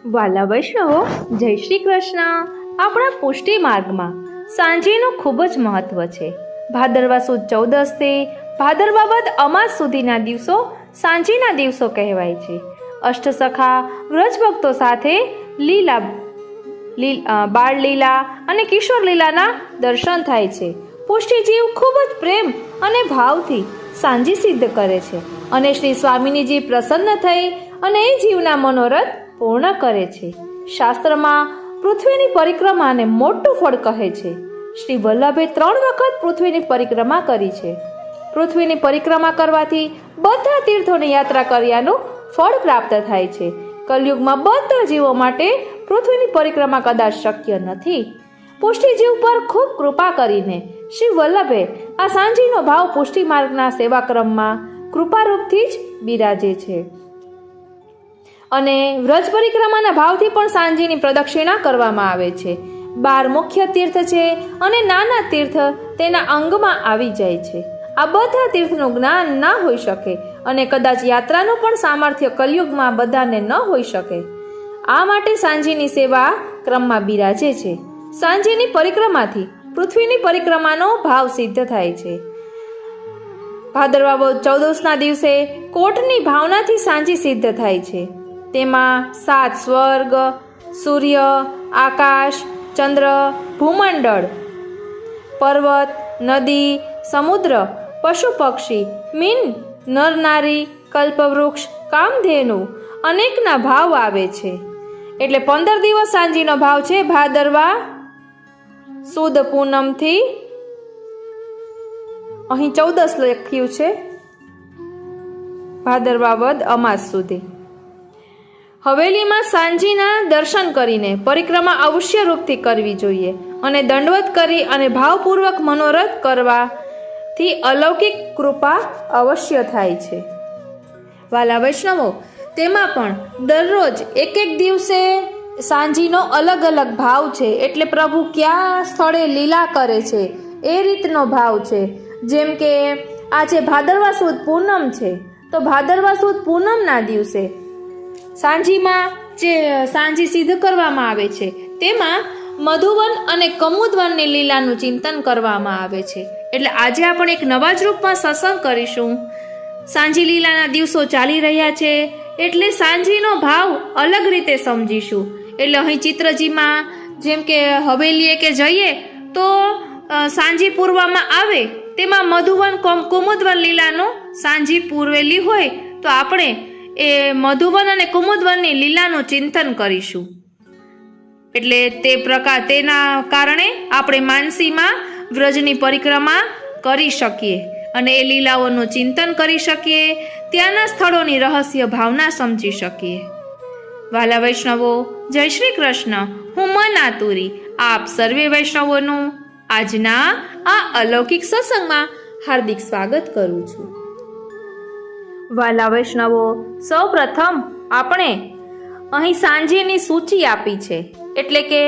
વાલા વૈષ્ણવો, જય શ્રી કૃષ્ણ. આપણા પુષ્ટિ માર્ગમાં સાંજીનું ખૂબ જ મહત્વ છે. ભાદરવા સુદ 14 થી ભાદરવા વદ અમાસ સુધીના દિવસો સાંજીના દિવસો કહેવાય છે. અષ્ટસખા વ્રજ ભક્તો સાથે બાળ લીલા અને કિશોર લીલાના દર્શન થાય છે. પુષ્ટિ જીવ ખૂબ જ પ્રેમ અને ભાવથી સાંજી સિદ્ધ કરે છે અને શ્રી સ્વામિનીજી પ્રસન્ન થઈ અને એ જીવના મનોરથ પૂર્ણ કરે છે. શાસ્ત્રમાં પૃથ્વીની પરિક્રમાને મોટું ફળ કહે છે. શ્રી વલ્લભે 3 વખત પૃથ્વીની પરિક્રમા કરી છે. પૃથ્વીની પરિક્રમા કરવાથી બધા તીર્થોની યાત્રા કર્યાનું ફળ પ્રાપ્ત થાય છે. કલયુગમાં બધા જીવો માટે પૃથ્વીની પરિક્રમા કદાચ શક્ય નથી. પુષ્ટિજીવ પર ખૂબ કૃપા કરીને શ્રી વલ્લભે આ સાંજીનો ભાવ પુષ્ટિ માર્ગના સેવાક્રમમાં કૃપારૂપથી જ બિરાજે છે અને વ્રજ પરિક્રમાના ભાવથી પણ સાંજીની પ્રદક્ષિણા કરવામાં આવે છે. 12 મુખ્ય તીર્થ છે અને નાના તીર્થ તેના અંગમાં આવી જાય છે. આ બધા તીર્થનું જ્ઞાન ના હોઈ શકે અને કદાચ યાત્રાનું પણ સામર્થ્ય કલયુગમાં બધાને ન હોઈ શકે. આ માટે સાંજીની સેવા ક્રમમાં બિરાજે છે. સાંજીની પરિક્રમાથી પૃથ્વીની પરિક્રમાનો ભાવ સિદ્ધ થાય છે. ભાદરવા વદ 14ના દિવસે કોટની ભાવનાથી સાંજી સિદ્ધ થાય છે. તેમાં 7 સ્વર્ગ, સૂર્ય, આકાશ, ચંદ્ર, ભૂમંડળ, પર્વત, નદી, સમુદ્ર, પશુ પક્ષી, મીન, નર નારી, કલ્પવૃક્ષ, કામધેનુ અનેકના ભાવ આવે છે. એટલે 15 દિવસ સાંજીનો ભાવ છે. ભાદરવા સુદ પૂનમથી અહીં 14 લખ્યું છે, ભાદરવા વદ અમાસ સુધી. હવેલીમાં સાંજીના દર્શન કરીને પરિક્રમા અવશ્ય રૂપથી કરવી જોઈએ અને દંડવત કરી અને ભાવપૂર્વક મનોરથ કરવાથી અલૌકિક કૃપા અવશ્ય થાય છે. વાલા વૈષ્ણવો, તેમાં પણ દરરોજ એક દિવસે સાંજીનો અલગ અલગ ભાવ છે. એટલે પ્રભુ કયા સ્થળે લીલા કરે છે એ રીતનો ભાવ છે. જેમ કે આજે ભાદરવા સુદ પૂનમ છે, તો ભાદરવા સુદ પૂનમના દિવસે સાંજીમાં જે સાંજી સિદ્ધ કરવામાં આવે છે તેમાં મધુવન અને કમુદવનની લીલાનું ચિંતન કરવામાં આવે છે. એટલે આજે આપણે એક નવા જ રૂપમાં સત્સંગ કરીશું. સાંજી લીલાના દિવસો ચાલી રહ્યા છે એટલે સાંજીનો ભાવ અલગ રીતે સમજીશું. એટલે અહીં ચિત્રજીમાં જેમ કે હવેલીએ કે જઈએ તો સાંજી પૂરવામાં આવે, તેમાં મધુવન કુમુદવન લીલાનો સાંજી પૂરવેલી હોય તો આપણે એ મધુવન અને કુમુદવનની લીલાનું ચિંતન કરીશું. એટલે તેના કારણે આપણે માનસીમાં વ્રજની પરિક્રમા કરી શકીએ અને એ લીલાઓનું ચિંતન કરી શકીએ, ત્યાંના સ્થળોની રહસ્ય ભાવના સમજી શકીએ. વાલા વૈષ્ણવો, જય શ્રી કૃષ્ણ. હું મન આતુરી આપ સર્વે વૈષ્ણવોનું આજના આ અલૌકિક સત્સંગમાં હાર્દિક સ્વાગત કરું છું. વાલા વૈષ્ણવો, સૌ પ્રથમ આપણે અહીં સાંજીની સૂચિ આપી છે. એટલે કે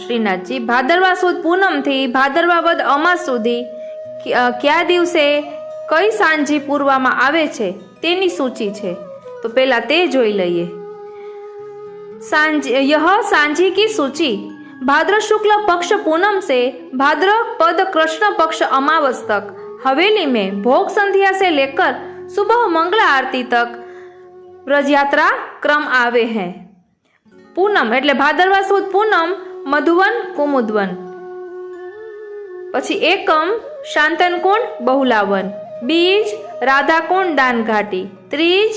શ્રીનાથજી ભાદરવા સુદ પૂનમથી ભાદરવા વદ અમાસ સુધી કયા દિવસે કઈ સાંજી પૂરવામાં આવે છે તેની સૂચિ છે. તો પહેલા તે જોઈ લઈએ. सांझी की सूची भाद्र शुक्ल पक्ष पूनम से भाद्र पद कृष्ण पक्ष अमावस तक हवेली में भोग संध्या से लेकर सुबह मंगला आरती तक व्रज यात्रा क्रम आवे हैं. पूनम એટલે ભાદરવા સુદ પૂનમ, મધુવન, કુમુદવન, પછી એકમ શાંતનકુંડ બહુલાવન, બીજ રાધાકુંડ દાનઘાટી, ત્રીજ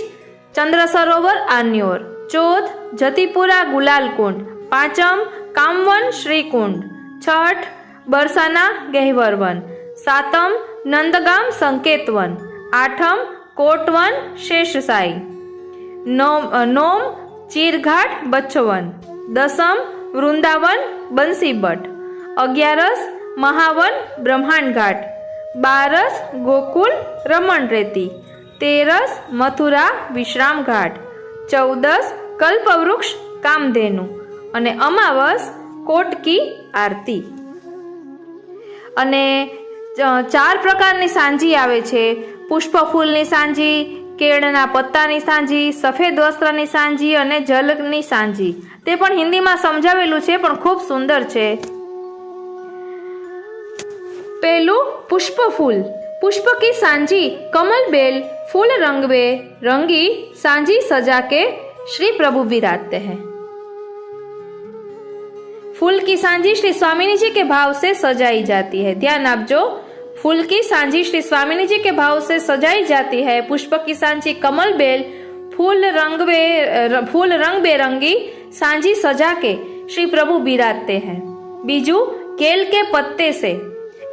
ચંદ્ર સરોવર આન્યોર, चौथ जतीपुरा गुलाल कुंड, पांचम कामवन श्रीकुंड, छठ बरसाना गहवरवन, सातम नंदगाम संकेतवन, आठम कोटवन शेषसाई, नौम चीरघाट बच्चवन, दसम वृंदावन बंसीबट, 11 महावन ब्रह्मांड घाट, 12 गोकुल रमण रेती, 13 मथुरा विश्राम घाट, 14 કલ્પવૃક્ષ કામધેનુ અને અમાવસ કોટકી આરતી. અને 4 પ્રકારની સાંજી આવે છે. પુષ્પ ફૂલની સાંજી, કેળના પત્તાની સાંજી, સફેદ વસ્ત્રની સાંજી અને જલની સાંજી. તે પણ હિન્દીમાં સમજાવેલું છે, પણ ખૂબ સુંદર છે. पहलू पुष्प फूल. पुष्प की सांजी कमल बेल फूल रंगी सांजी सजा के श्री प्रभु विराजते हैं. फूल की सांजी श्री स्वामिनी जी के भाव से सजाई जाती है. ध्यान आपजो, फूल की सांजी श्री स्वामिनी जी के भाव से सजाई जाती है. पुष्प की सांजी कमल बेल फूल रंग बेरंगी सांजी सजा के श्री प्रभु विराजते हैं. बीजू केल के पत्ते से.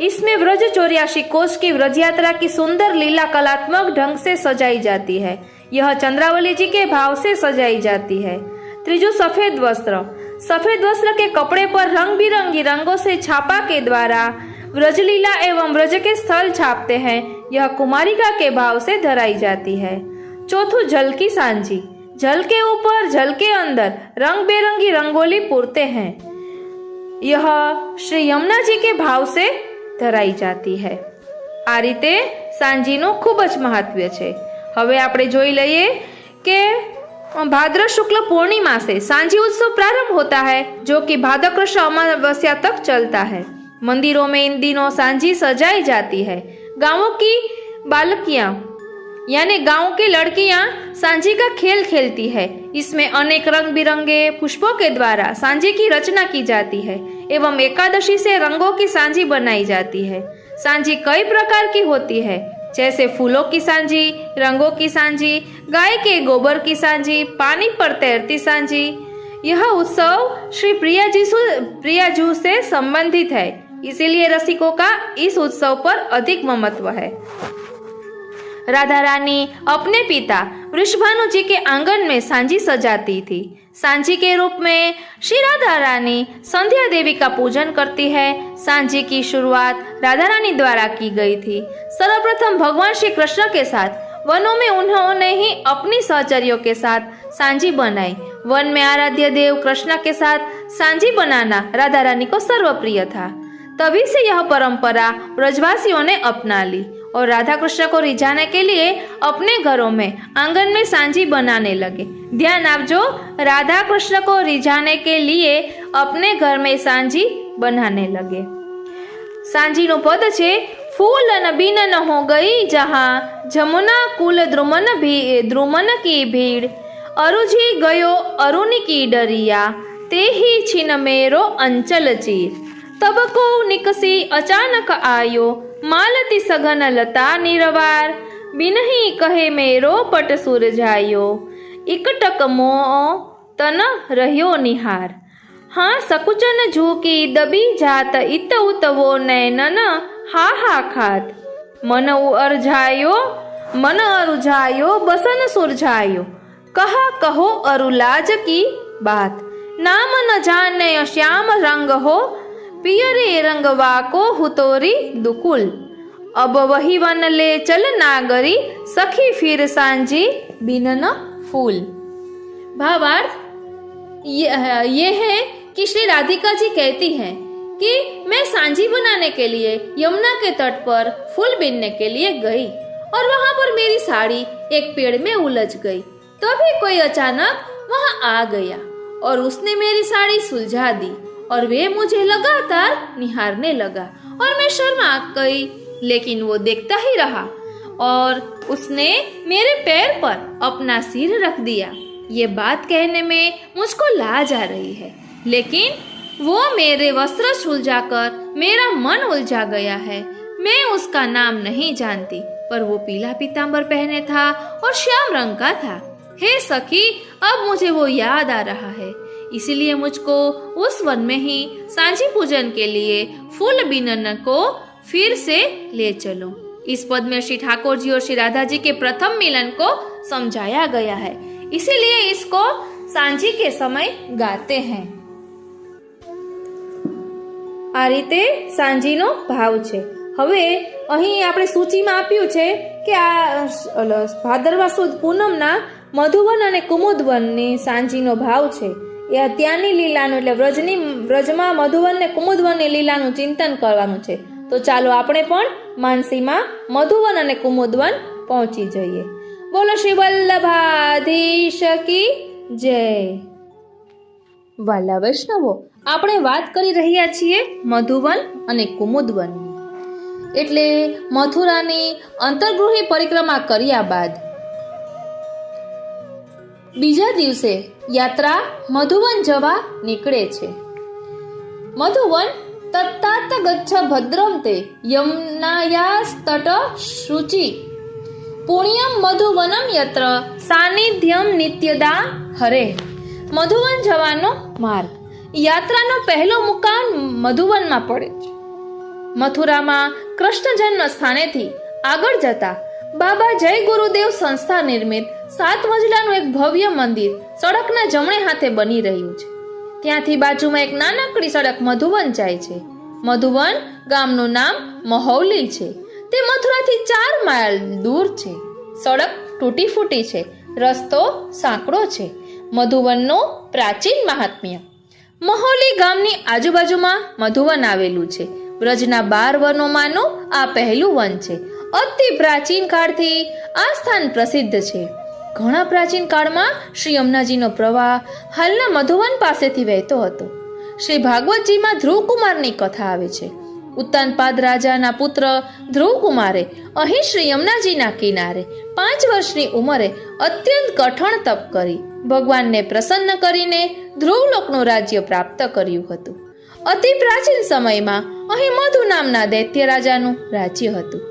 इसमें व्रज 84 कोष की व्रज यात्रा की सुंदर लीला कलात्मक ढंग से सजाई जाती है. यह चंद्रावली जी के भाव से सजाई जाती है. त्रीजू सफेद वस्त्र. सफेद वस्त्र के कपड़े पर रंग बिरंगी रंगों से छापा के द्वारा व्रजलीला एवं व्रज के स्थल छापते हैं. यह कुमारिका के भाव से धराई जाती है. चौथू जल की सांजी. जल के ऊपर जल के अंदर रंग बेरंगी रंगोली पूरते हैं. यह श्री यमुना जी के भाव से ધરાઈ જાતી હૈ. આ રીતે સાંજીનું ખૂબ જ મહત્વ છે. હવે આપણે જોઈ લઈએ કે भाद्र शुक्ल पूर्णिमा से सांजी उत्सव प्रारंभ होता है, जो कि भाद्र कृष्ण अमावस्या तक चलता है. मंदिरों में इन दिनों सांजी सजाई जाती है. गांवों की बालकियां यानी गांव की लड़कियां सांजी का खेल खेलती है. इसमें अनेक रंग बिरंगे पुष्पों के द्वारा सांजी की रचना की जाती है एवं एकादशी से रंगों की सांजी बनाई जाती है. सांजी कई प्रकार की होती है, जैसे फूलों की सांजी, रंगों की सांजी, गाय के गोबर की सांजी, पानी पर तैरती सांजी. यह उत्सव श्री प्रियाजू से संबंधित है, इसीलिए रसिकों का इस उत्सव पर अधिक महत्व है. राधा रानी अपने पिता वृषभानु जी के आंगन में सांजी सजाती थी. सांजी के रूप में श्री राधा रानी संध्या देवी का पूजन करती है. सांजी की शुरुआत राधा रानी द्वारा की गई थी. सर्वप्रथम भगवान श्री कृष्ण के साथ वनों में उन्होंने ही अपनी सहचरियों के साथ सांजी बनाई. वन में आराध्य देव कृष्ण के साथ सांजी बनाना राधा रानी को सर्वप्रिय था. तभी से यह परंपरा ब्रजवासियों ने अपना ली और राधा कृष्ण को रिझाने के लिए अपने घरों में आंगन में सांजी बनाने लगे. ध्यान आपजो, राधा कृष्ण को रिझाने के लिए अपने घर में सांजी बनाने लगे. सांजी नो पद छे फूलन बीनन हो गई जहाँ जमुना कुल द्रुमन की भीड़ अरुझी गयो अरुणि की डरिया ते ही छिन मेरो अंचल चीर. तब को निकसी अचानक आयो मालती सघन लता निरवार बिनही कहे मेरो पट सुरझायो इकटक मोह तन रह्यो निहार. हाँ सकुचन झूकी दबी जात इत उतवो नैनन हा हा खात मन अरुझायो बसन सुरझायो कहा कहो अरुलाज की बात नाम न जाने श्याम रंग हो पियरे रंगवा को हुतोरी दुकुल अब वही वन ले चल नागरी सखी फिर सांजी बिनन फूल. भावार्थ ये है कि श्री राधिका जी कहती हैं कि मैं सांजी बनाने के लिए यमुना के तट पर फूल बीनने के लिए गई और वहां पर मेरी साड़ी एक पेड़ में उलझ गई. तभी कोई अचानक वहां आ गया और उसने मेरी साड़ी सुलझा दी और वे मुझे लगातार निहारने लगा और मैं शर्मा गई, लेकिन वो देखता ही रहा और उसने मेरे पैर पर अपना सिर रख दिया. ये बात कहने में मुझको लाज आ रही है, लेकिन वो मेरे वस्त्र सुलझाकर मेरा मन उलझा गया है. मैं उसका नाम नहीं जानती, पर वो पीला पीतांबर पहने था और श्याम रंग का था. हे सखी, अब मुझे वो याद आ रहा है, इसीलिए मुझको उस वन में ही सांझी पूजन के लिए फूल बीनन को फिर से ले चलो. इस पद में श्री ठाकुर जी और श्री राधा जी के प्रथम मिलन को समझाया गया है, इसीलिए इसको सांझी के समय गाते हैं. આ રીતે સાંજીનો ભાવ છે. હવે અહીં આપણે સૂચિમાં આપ્યું છે કે આ ભાદરવા સુદ પૂનમના મધુવન અને કુમુદવનની સાંજીનો ભાવ છે. એ ત્યાંની લીલાનું એટલે વ્રજમાં મધુવન ને કુમુદવનની લીલાનું ચિંતન કરવાનું છે. તો ચાલો આપણે પણ માનસીમાં મધુવન અને કુમુદવન પહોંચી જઈએ. બોલો શ્રી વલ્લભાધીશ કી જય. વાલા વૈષ્ણવો, આપણે વાત કરી રહ્યા છીએ મધુવન અને કુમુદવનની. એટલે મથુરાની અંતર્ગૃહી પરિક્રમા કર્યા બાદ બીજા દિવસે યાત્રા મધુવન જવા નીકળે છે. મધુવન તત્તાત ગચ્છ ભદ્રમ તે યમનાયાસ્તટ શુચિ પુણ્યમ મધુવનમ યત્ર સાનિધ્યમ નિત્યદા હરે. મધુવન જવાનો માર્ગ. યાત્રાનો પહેલો મુકામ મધુવનમાં પડે છે. મથુરામાં કૃષ્ણ જન્મ સ્થાનેથી આગળ જતા બાબા જય ગુરુદેવ સંસ્થા નિર્મિત 7 મજલાનું એક ભવ્ય મંદિર સડકના જમણે હાથે બની રહ્યું છે. ત્યાંથી બાજુમાં એક નાનકડી સડક મધુવન જાય છે. મધુવન ગામનું નામ મહૌલી છે. તે મથુરાથી 4 માઇલ દૂર છે. સડક તૂટી ફૂટી છે. રસ્તો સાંકડો છે. મધુવનનું પ્રાચીન મહાત્મ્ય. મહૌલી ગામની આજુબાજુમાં મધુવન આવેલું છે. વ્રજના 12 વનોમાંનું આ પહેલું વન છે. અતિ પ્રાચીન કાળથી આ સ્થાન પ્રસિદ્ધ છે. ઘણા પ્રાચીન કાળમાં શ્રી યમુનાજીનો પ્રવાહ હાલના મધુવન પાસેથી વહેતો હતો. શ્રી ભાગવતજીમાં ધ્રુવકુમારની કથા આવે છે. ઉત્તાનપાદ રાજાના પુત્ર ધ્રુવકુમારે અહીં શ્રી યમુનાજીના કિનારે 5 વર્ષની ઉંમરે અત્યંત કઠણ તપ કરી ભગવાનને પ્રસન્ન કરીને ધ્રુવલોકનું રાજ્ય પ્રાપ્ત કર્યું હતું. અતિ પ્રાચીન સમયમાં અહીં મધુ નામના દૈત્ય રાજાનું રાજ્ય હતું.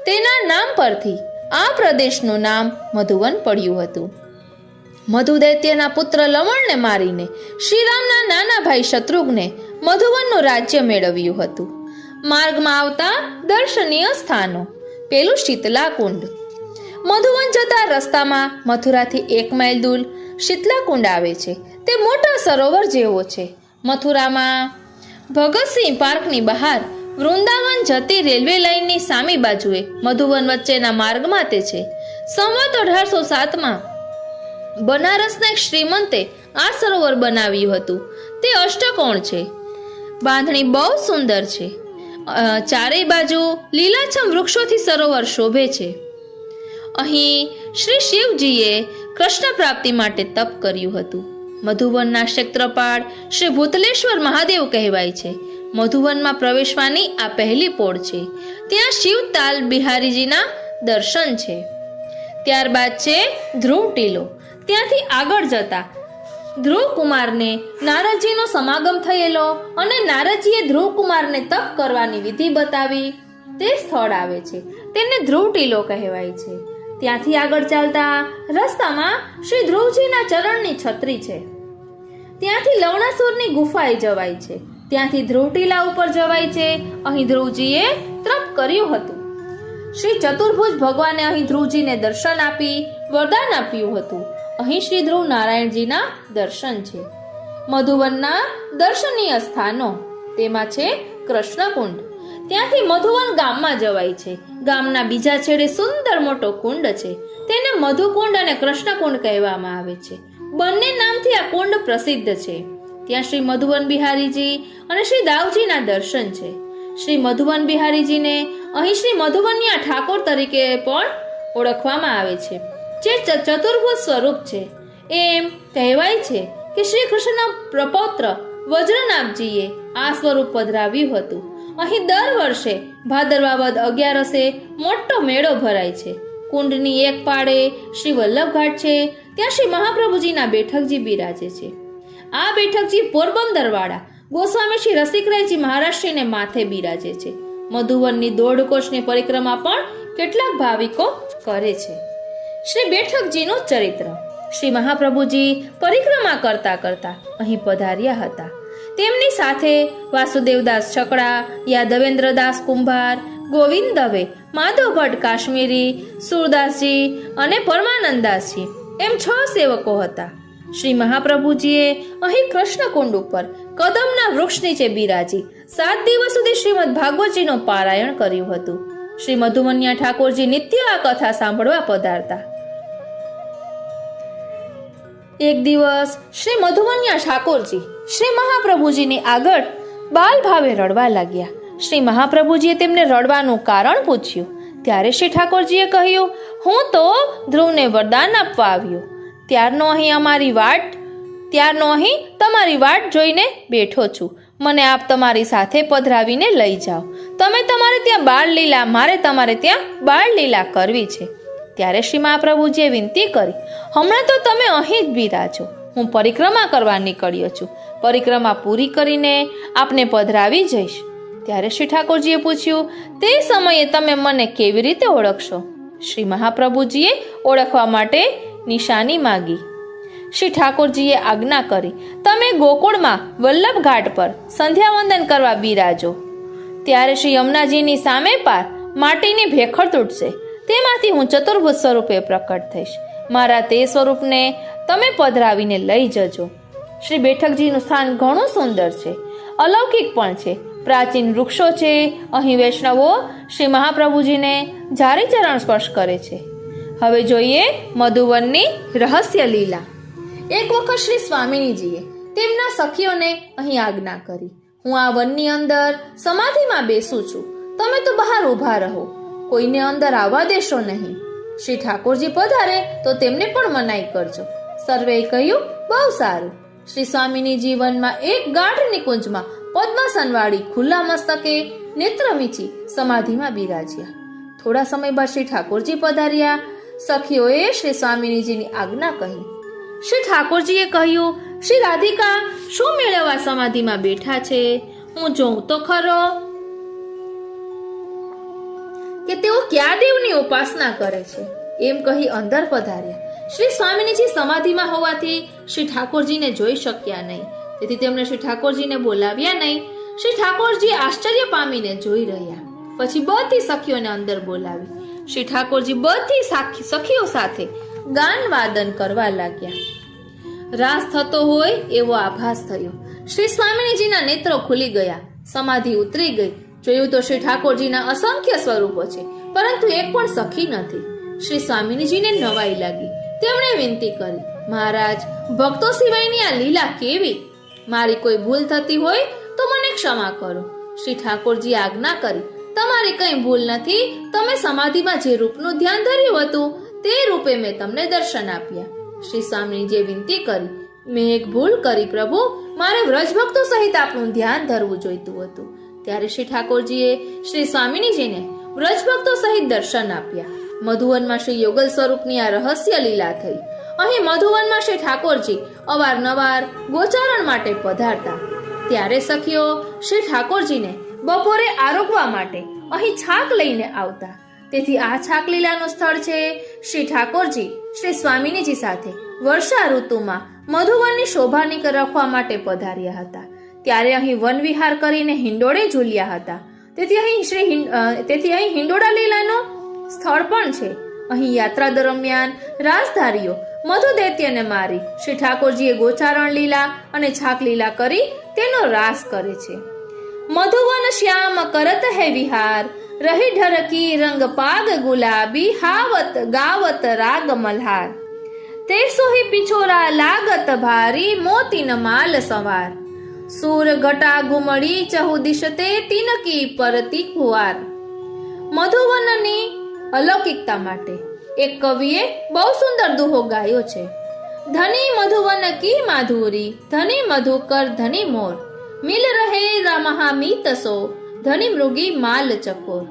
તેના નામ પરથી આ પ્રદેશનું નામ મધુવન પડ્યું હતું. મધુ દૈત્યના પુત્ર લવણને મારીને શ્રીરામના નાના ભાઈ શત્રુઘ્ને મધુવનનું રાજ્ય મેળવ્યું હતું. માર્ગમાં આવતા દર્શનીય સ્થાનો. પેલું શીતલા કુંડ. મધુવન જતા રસ્તામાં મથુરાથી 1 માઇલ દૂર શીતલા કુંડ આવે છે. તે મોટા સરોવર જેવો છે. મથુરામાં ભગતસિંહ પાર્કની બહાર વૃંદાવન જતી રેલવે લાઇનની સામી બાજુએ મધુવન વચ્ચેના માર્ગમાં તે છે. સંવત 1807માં બનારસના એક શ્રીમંતે આ સરોવર બનાવ્યું હતું. તે અષ્ટકોણ છે. બાંધણી બહુ સુંદર છે. ચારેય બાજુ લીલાછમ વૃક્ષોથી સરોવર શોભે છે. અહીં શ્રી શિવજીએ કૃષ્ણ પ્રાપ્તિ માટે તપ કર્યું હતું. મધુવનના ક્ષેત્રપાળ શ્રી ભૂતલેશ્વર મહાદેવ કહેવાય છે. મધુવનમાં પ્રવેશવાની આ પહેલી પોળ છે. ત્યાં શિવતાલ બિહારીજીના દર્શન છે. ત્યારબાદ છે ધ્રુવ ટીલો. ત્યાંથી આગળ જતા ધ્રુવકુમારને નારદજીનો સમાગમ થયેલો અને નારદજીએ ધ્રુવકુમારને તપ કરવાની વિધિ બતાવી તે સ્થળ આવે છે. તેને ધ્રુવ ટીલો કહેવાય છે. ત્યાંથી આગળ ચાલતા રસ્તામાં શ્રી ધ્રુવજીના ચરણની છત્રી છે. ત્યાંથી લવણાસુરની ગુફાએ જવાય છે. ત્યાંથી ધ્રુવ ટીલા ઉપર જવાય છે. અહીં ધ્રુવજીએ તપ કર્યું હતું. શ્રી ચતુર્ભુજ ભગવાને અહીં ધ્રુવજીને દર્શન આપી વરદાન આપ્યું હતું. અહીં શ્રી ધ્રુવ નારાયણજીના દર્શન છે. મધુવનના દર્શનીય સ્થાનો. તેમાં છે કૃષ્ણકુંડ. ત્યાંથી મધુવન ગામમાં જવાય છે. ગામના બીજા છેડે સુંદર મોટો કુંડ છે. તેને મધુકુંડ અને કૃષ્ણકુંડ કહેવામાં આવે છે. બંને નામથી આ કુંડ પ્રસિદ્ધ છે. ત્યાં શ્રી મધુવન બિહારીજી અને શ્રી દાવજીના દર્શન છે. શ્રી મધુવન બિહારીજીને અહીં શ્રી મધુવનિયા ઠાકોર તરીકે પણ ઓળખવામાં આવે છે, જે ચતુર્ભુજ સ્વરૂપ છે. એમ કહેવાય છે કે શ્રી કૃષ્ણના પ્રપૌત્ર વજ્રનાભજીએ આ સ્વરૂપ પધરાવ્યું હતું. અહીં દર વર્ષે ભાદરવા વદ 11 મોટો મેળો ભરાય છે. કુંડની એક પાળે શ્રી વલ્લભઘાટ છે. ત્યાં શ્રી મહાપ્રભુજીના બેઠકજી બિરાજે છે. આ બેઠકજી પોરબંદરવાળા ગોસ્વામી શ્રી રસિકરાયજી મહારાષ્ટ્રીને માથે બિરાજે છે. મધુવનની 1.5 કોશની પરિક્રમા પણ કેટલાક ભાવિકો કરે છે. શ્રી બેઠકજીનું ચરિત્ર. શ્રી મહાપ્રભુજી પરિક્રમા કરતા કરતા અહીં પધાર્યા હતા. તેમની સાથે વાસુદેવદાસ છકડા, યાદવેન્દ્રદાસ કુંભાર, ગોવિંદ દવે, માધવ ભટ્ટ કાશ્મીરી, સુરદાસજી અને પરમાનંદદાસજી એમ 6 સેવકો હતા. શ્રી મહાપ્રભુજીએ અહીં કૃષ્ણકુંડ ઉપર કદમના વૃક્ષ નીચે બિરાજી 7 દિવસ સુધી શ્રીમદ ભાગવતજીનું પારાયણ કર્યું હતું. શ્રી મધુવનિયા ઠાકોરજી નિત્ય આ કથા સાંભળવા પધારતા. એક દિવસ શ્રી મધુવનિયા ઠાકોરજી શ્રી મહાપ્રભુજીની આગળ બાલ ભાવે રડવા લાગ્યા. શ્રી મહાપ્રભુજીએ તેમને રડવાનું કારણ પૂછ્યું. ત્યારે શ્રી ઠાકોરજીએ કહ્યું, હું તો ધ્રુવને વરદાન આપવા આવ્યો. ત્યારનો અહીં તમારી વાટ જોઈને બેઠો છું. મને આપ તમારી સાથે પધરાવીને લઈ જાઓ. તમે તમારે ત્યાં બાળલીલા, મારે તમારે ત્યાં બાળલીલા કરવી છે. ત્યારે શ્રી મહાપ્રભુજીએ વિનંતી કરી, હમણાં તો તમે અહીં જ બિરાજો, હું પરિક્રમા કરવા નીકળ્યો છું. પરિક્રમા પૂરી કરીને આપને પધરાવી જઈશ. ત્યારે શ્રી ઠાકોરજીએ પૂછ્યું, તે સમયે તમે મને કેવી રીતે ઓળખશો? શ્રી મહાપ્રભુજીએ ઓળખવા માટે નિશાની માગી. શ્રી ઠાકોરજીએ આજ્ઞા કરી, તમે ગોકુળમાં વલ્લભ ઘાટ પર સંધ્યાવંદન કરવા બિરાજો. ત્યારે શ્રી યમુનાજીની સામે પાર માટીની ભેખડ તૂટશે, તેમાંથી હું ચતુર્ભુજ સ્વરૂપે પ્રકટ થઈશ. મારા તે સ્વરૂપને તમે પધરાવીને લઈ જજો. શ્રી બેઠકજીનું સ્થાન ઘણું સુંદર છે, અલૌકિક પણ છે. પ્રાચીન વૃક્ષો છે. અહીં વૈષ્ણવો શ્રી મહાપ્રભુજીને જારી ચરણ સ્પર્શ કરે છે. હવે જોઈએ મધુવનની રહસ્ય લીલા. એક વખત શ્રી સ્વામિનીજીએ તેમના સખીઓને અહીં આજ્ઞા કરી, હું આ વનની અંદર સમાધિમાં બેસું છું, તમે તો બહાર ઊભા રહો, કોઈને અંદર આવવા દેશો નહીં. શ્રી ઠાકોરજી પધારે તો તેમને પણ મનાઈ કરજો. સર્વેએ કહ્યું, બહુ સારું. શ્રી સ્વામિની જીવનમાં એક ગાઢ નિકુંજમાં પદ્માસનવાળી ખુલ્લા મસ્તકે નેત્ર વીંચી સમાધિમાં બિરાજ્યા. થોડા સમય બાદ શ્રી ઠાકોરજી પધાર્યા. સખીઓએ શ્રી સ્વામિનીજીની આજ્ઞા કહી. શ્રી ઠાકોરજીએ કહ્યું, શ્રી રાધિકા શું મેળવવા સમાધિમાં બેઠા છે? હું જોઉં તો ખરો કે તેઓ કયા દેવની ઉપાસના કરે છે. એમ કહી અંદર પધાર્યા. શ્રી સ્વામિનીજી સમાધિમાં હોવાથી શ્રી ઠાકોરજીને જોઈ શક્યા નહીં, તેથી તેમણે શ્રી ઠાકોરજીને બોલાવ્યા નહીં. શ્રી ઠાકોરજી આશ્ચર્ય પામીને જોઈ રહ્યા. પછી બધી સખીઓને અંદર બોલાવી. શ્રી ઠાકોરજી બધી સખીઓ સાથે ગાન વાદન કરવા લાગ્યા. રાસ થતો હોય એવો આભાસ થયો. શ્રી સ્વામિનીજીના નેત્રો ખુલી ગયા, સમાધિ ઉતરી ગઈ. જોયું તો શ્રી ઠાકોરજીના અસંખ્ય સ્વરૂપો છે, પરંતુ એક પણ સખી નથી. શ્રી સ્વામિનીજીને નવાઈ લાગી. તેમણે વિનંતી કરી, મહારાજ, ભક્તો સિવાયની આ લીલા કેવી? મારી કોઈ ભૂલ થતી હોય તો મને ક્ષમા કરો. શ્રી ઠાકોરજી આજ્ઞા કરી, તમારી કઈ ભૂલ નથી. તમે સમાધિમાં જે રૂપનું ધ્યાન ધર્યું હતું તે રૂપે મેં તમને દર્શન આપ્યા. શ્રી સ્વામીજીએ વિનંતી કરી, મેં એક ભૂલ કરી પ્રભુ, મારે વ્રજભક્તો સહિત આપનું ધ્યાન ધરવું જોઈતું હતું. ત્યારે શ્રી ઠાકોરજીએ શ્રી સ્વામિનીજીને વ્રજભક્તો સહિત દર્શન આપ્યા. મધુવનમાં શ્રી યોગલ સ્વરૂપની આ રહસ્ય લીલા થઈ. અહીં મધુવનમાં શ્રી ઠાકોરજી અવારનવાર ગોચારણ માટે પધારતા. ત્યારે સખીઓ શ્રી ઠાકોરજીને બપોરે આરોગવા માટે અહીં છાક લઈને આવતા. તેથી આ છાક લીલાનું સ્થળ છે. શ્રી ઠાકોરજી શ્રી સ્વામિનીજી સાથે વર્ષા ઋતુમાં મધુવનની શોભાની રાખવા માટે પધાર્યા હતા. ત્યારે અહીં વન વિહાર કરીને હિંડોળે ઝૂલ્યા હતા. તેથી અહીં હિંડોળા લીલાનું સ્થળ પણ છે. અહીં યાત્રા દરમિયાન રાજધારીઓ મધુ દૈત્યને મારી શ્રી ઠાકોરજીએ ગોચારણ લીલા અને છાક લીલા કરી તેનો રાસ કરે છે. મધુવન શ્યામ કરત હૈ વિહાર, રહી ઢરકી રંગ પાગ ગુલાબી, હાવત ગાવત રાગ મલ્હાર, તે સોહી પિછોરા લાગત ભારી, મોતીન માલ સવાર, સૂર ઘટા ઘુમડી ચહુ દિશતે, તિનકી પરતી કુવાર. મધુવનની અલૌકિકતા માટે એક કવિએ બહુ સુંદર દુહો ગાયો છે. ધની મધુવન કી માધુરી, ધની મધુકર ધની મોર, મિલ રહે મહામીત સો, ધની મૃગી માલ ચકોર.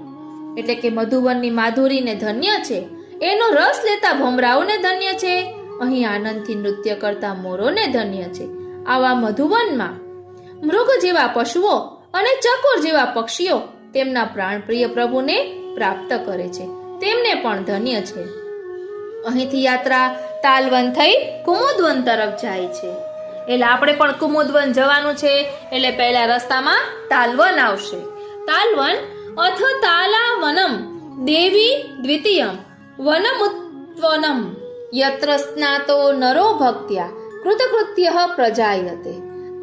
એટલે કે મધુવનની માધુરીને ધન્ય છે, એનો રસ લેતા ભમરાઓને ધન્ય છે, અહીં આનંદથી નૃત્ય કરતા મોરોને ધન્ય છે. આવા મધુવનમાં મૃગ જેવા પશુઓ અને ચકોર જેવા પક્ષીઓ તેમના પ્રાણપ્રિય પ્રભુને પ્રાપ્ત કરે છે, તેમને પણ ધન્ય છે. અહીંથી યાત્રા તાલવન થઈ કુમુદવન તરફ જાય છે. એટલે આપણે પણ કુમુદવન જવાનું છે. એટલે પહેલા રસ્તામાં તાલવન આવશે. તાલવન અથ તાલાવનમ દેવી દ્વિતીયમ વનમુત્વનમ યત્ર સ્નાતો નરો ભક્ત્યા કૃતકૃત્ય પ્રજાયતે.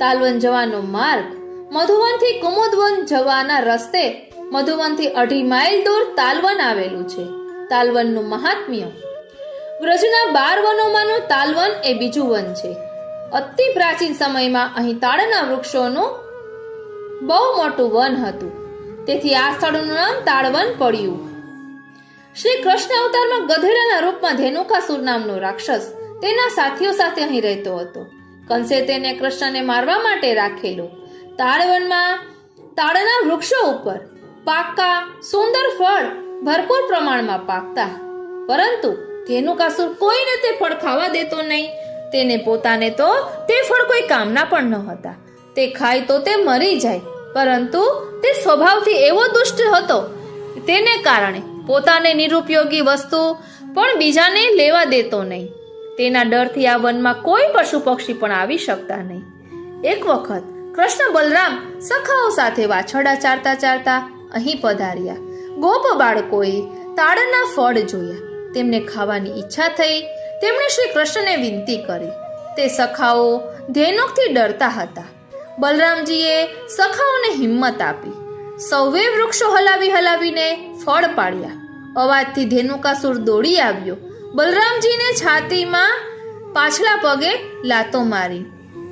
તાલવન જવાનો માર્ગ મધુવનથી કુમુદવન જવાના રસ્તે મધુવનથી 2.5 માઇલ દૂર તાલવન આવેલું છે. તાલવનનું મહાત્મ્ય. વ્રજના 12 વનોમાંનું તાલવન એ બીજું વન છે. અતિ પ્રાચીન સમયમાં અહીં તાડના વૃક્ષોનું બહુ મોટું વન હતું, તેથી આ સ્થળનું નામ તાળવન પડ્યું. શ્રી કૃષ્ણ અવતારમાં ગધેડાના રૂપમાં ધેનુકાસુર નામનો રાક્ષસ તેના સાથીઓ સાથે અહીં રહેતો હતો. કંસે તેને કૃષ્ણને મારવા માટે રાખેલો. તાળવનમાં તાળના વૃક્ષો ઉપર પાકા સુંદર ફળ ભરપૂર પ્રમાણમાં પાકતા, પરંતુ ધેનુકાસુર કોઈને તે ફળ ખાવા દેતો નહીં. તેને પોતાને તો તે ફળ કોઈ કામના પણ ન હતા. તે ખાય તો તે મરી જાય, પરંતુ તે સ્વભાવથી એવો દુષ્ટ હતો, તેને કારણે પોતાને નિરુપયોગી વસ્તુ પણ બીજાને લેવા દેતો નહીં. તેના ડરથી આ વનમાં કોઈ પશુ પક્ષી પણ આવી શકતા નહીં. એક વખત કૃષ્ણ બલરામ સખાઓ સાથે વાછરડા ચારતા ચારતા અહીં પધાર્યા. ગોપ બાળકોએ તાડના ફળ જોયા. તેમને ખાવાની ઈચ્છા થઈ. તેમણે શ્રી કૃષ્ણને વિનંતી કરી. તે સખાઓ ધેનુકથી ડરતા હતા. બલરામજીએ સખાઓને હિંમત આપી. સૌએ વૃક્ષો હલાવીને ફળ પાડ્યા. અવાજથી ધેનુકાસુર દોડી આવ્યો. બલરામજીને છાતીમાં પાછલા પગે લાતો મારી.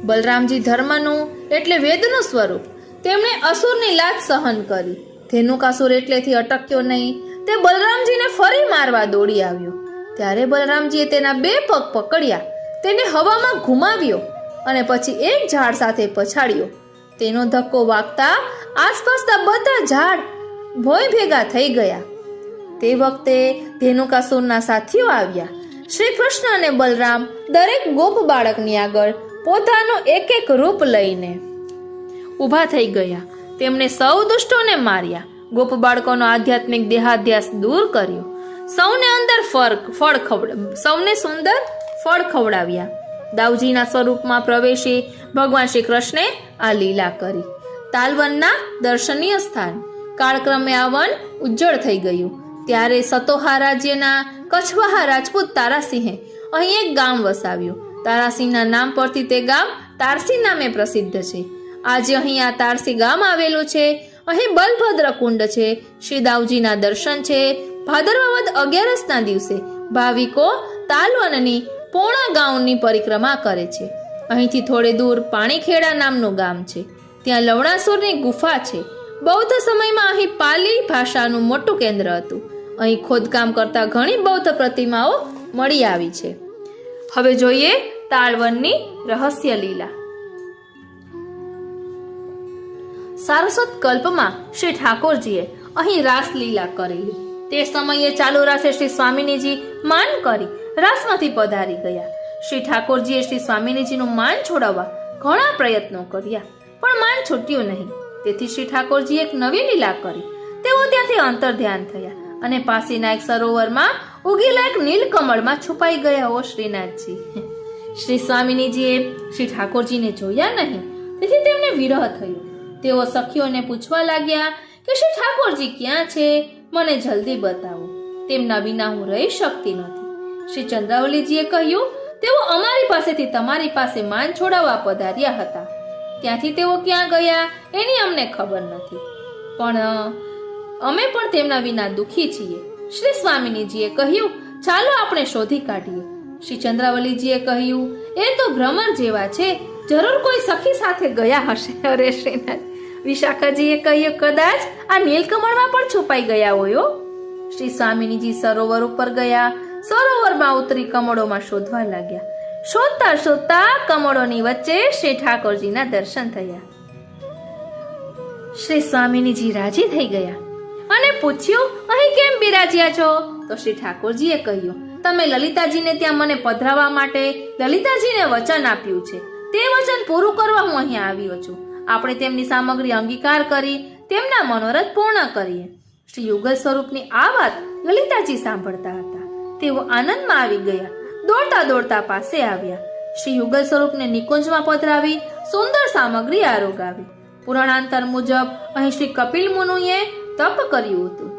બલરામજી ધર્મનું એટલે વેદનું સ્વરૂપ, તેમણે અસુરની લાત સહન કરી. ધેનુકાસુર એટલેથી અટક્યો નહીં. તે બલરામજીને ફરી મારવા દોડી આવ્યો. ત્યારે બલરામજીએ તેના 2 પગ પકડ્યા, તેને હવામાં ઘુમાવ્યો અને પછી એક ઝાડ સાથે પછાડ્યો. તેનો ધક્કો વાગતા આસપાસના બધા ઝાડ ભોંય ભેગા થઈ ગયા. તે વખતે ધેનુકાસુરના સાથીઓ આવ્યા. શ્રી કૃષ્ણ અને બલરામ દરેક ગોપ બાળકની આગળ પોતાનું એક એક રૂપ લઈને ઊભા થઈ ગયા. તેમણે સૌ દુષ્ટોને માર્યા. ગોપ બાળકોનો આધ્યાત્મિક દેહાધ્યાસ દૂર કર્યો. સૌને સુંદર ફળ ખવડાવ્યા. દાઉજીના સ્વરૂપમાં પ્રવેશી ભગવાન શ્રી કૃષ્ણે આ લીલા કરી. તાલવનના દર્શનીય સ્થાન. કાળક્રમે આ વન ઉજ્જળ થઈ ગયું. ત્યારે સતોહા રાજ્યના કછવાહા રાજપૂત તારાસિંહે અહીં એક ગામ વસાવ્યું. તારાસિંહના નામ પરથી તે ગામ તારસી નામે પ્રસિદ્ધ છે. આજે અહીં આ તારસી ગામ આવેલું છે. અહીં બલભદ્ર કુંડ છે. શ્રી દાઉજીના દર્શન છે. ભાદરવા વદ 11ના દિવસે ભાવિકો તાલવનની પોણા ગામની પરિક્રમા કરે છે. અહીંથી થોડે દૂર પાણીખેડા નામનું ગામ છે. ત્યાં લવણાસુરની ગુફા છે. બૌદ્ધ સમયમાં અહીં પાલી ભાષાનું મોટું કેન્દ્ર હતું. અહીં ખોદકામ કરતા ઘણી બૌદ્ધ પ્રતિમાઓ મળી આવી છે. હવે જોઈએ તાળવનની રહસ્ય લીલા. સારસ્વત કલ્પમાં શ્રી ઠાકોરજીએ અહીં રાસલીલા કરેલી. તે સમયે ચાલુ રાસે શ્રી સ્વામિનીજી માન કરી રાસમાંથી પધારી ગયા. શ્રી ઠાકોરજીએ શ્રી સ્વામિનીજીનું માન છોડાવવા ઘણા પ્રયત્નો કર્યા, પણ માન છૂટ્યું નહીં. તેથી શ્રી ઠાકોરજી એક નવી લીલા કરી. તેઓ ત્યાંથી અંતર ધ્યાન થયા અને પાસીના એક સરોવરમાં ઉગેલા એક નીલકમળમાં છુપાઈ ગયા. હો શ્રીનાથજી! શ્રી સ્વામિનીજીએ શ્રી ઠાકોરજીને જોયા નહીં, તેથી તેમને વિરહ થયો. તેઓ સખીઓને પૂછવા લાગ્યા કે શ્રી ઠાકોરજી ક્યાં છે? મને જલ્દી બતાવો, તેમના વિના હું રહી શકતી નથી. શ્રી ચંદ્રાવલીજીએ કહ્યું, તેઓ અમારી પાસેથી તમારી પાસે માન છોડાવવા પધાર્યા હતા. ત્યાંથી તેઓ ક્યાં ગયા એની અમને ખબર નથી, પણ અમે પણ તેમના વિના દુઃખી છીએ. શ્રી સ્વામિનીજીએ કહ્યું, ચાલો આપણે શોધી કાઢીએ. શ્રી ચંદ્રાવલીજીએ કહ્યું, એ તો ભ્રમર જેવા છે, જરૂર કોઈ સખી સાથે ગયા હશે. અરે શ્રીનાથ! વિશાખાજીએ કહ્યું, કદાચ આ નીલકમળમાં પણ છુપાઈ ગયા હોય. શ્રી સ્વામિનીજી સરોવર ઉપર ગયા. સરોવરમાં ઉતરી કમળોમાં શોધવા લાગ્યા. શોધતા શોધતા કમળોની વચ્ચે શ્રી ઠાકોરજીના દર્શન થયા. શ્રી સ્વામિનીજી રાજી થઈ ગયા અને પૂછ્યું, અહીં કેમ બિરાજ્યા છો? તો શ્રી ઠાકોરજીએ કહ્યું, તમે લલિતાજીને ત્યાં મને પધરાવવા માટે લલિતાજીને વચન આપ્યું છે. તે વચન પૂરું કરવા હું અહીં આવ્યો છું. આપણે તેમની સામગ્રી અંગીકાર કરી તેમના મનોરથ પૂર્ણ કરીએ. શ્રી યુગલ સ્વરૂપની આ વાત લલિતાજી સાંભળતા હતા. તેઓ આનંદમાં આવી ગયા. દોડતા દોડતા પાસે આવ્યા. શ્રી યુગલ સ્વરૂપને નિકુંજમાં પધરાવી સુંદર સામગ્રી આરોગાવી. પુરાણાંતર મુજબ અહીં શ્રી કપિલ મુનિએ તપ કર્યું હતું